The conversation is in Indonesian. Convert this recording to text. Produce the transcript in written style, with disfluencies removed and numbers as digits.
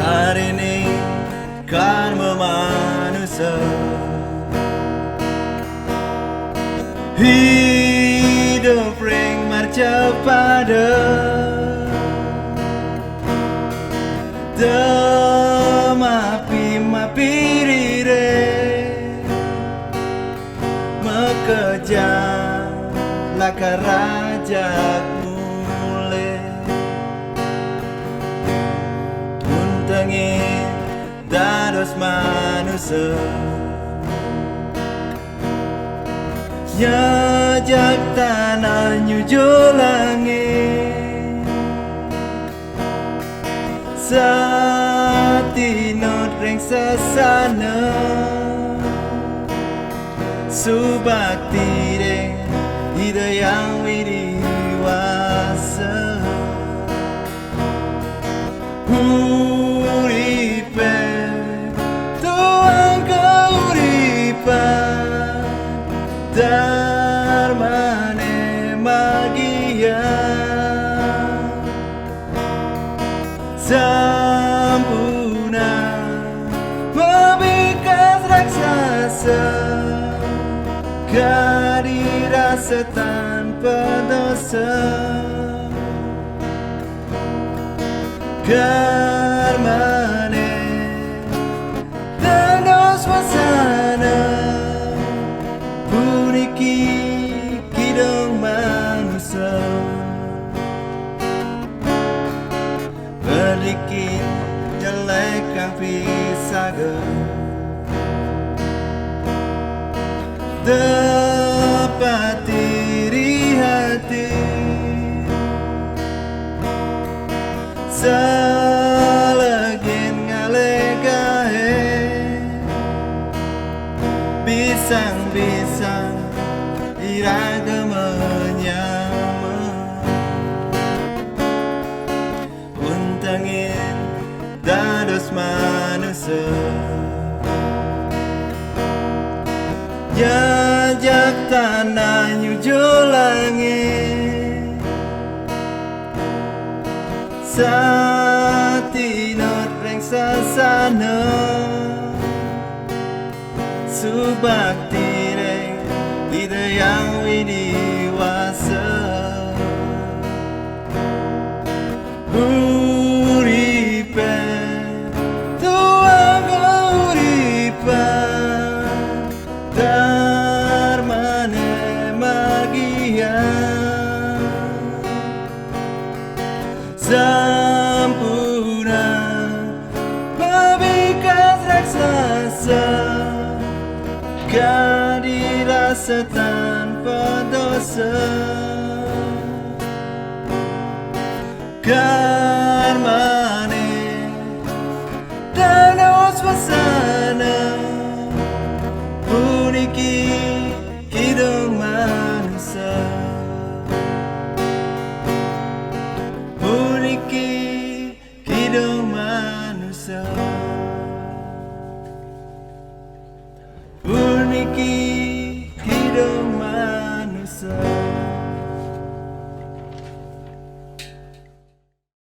Hari ini karma manusia hidup ring marcha pada mapi rire mekejar laka rajak mulai untangi dados manusia nyajak tanah nyuju langit satinot ring sesana subakti ring hidayang widiwasa uripe tuang keuripan darmane magia sampuna membekas raksasa kadirasa tanpa dosa karmane danos wasana puniki kidong manusia berdikit jelek kang pisaga dapat diri hati salagin ngalegahe bisang-bisang iraga menyama untangin dados manusia jajak tanah nyuju langit satinot ring sasana subakti ring hidayang widiwasa uripe tuang keuripan darmane magia sampuna membekas raksasa kadirasa tanpa dosa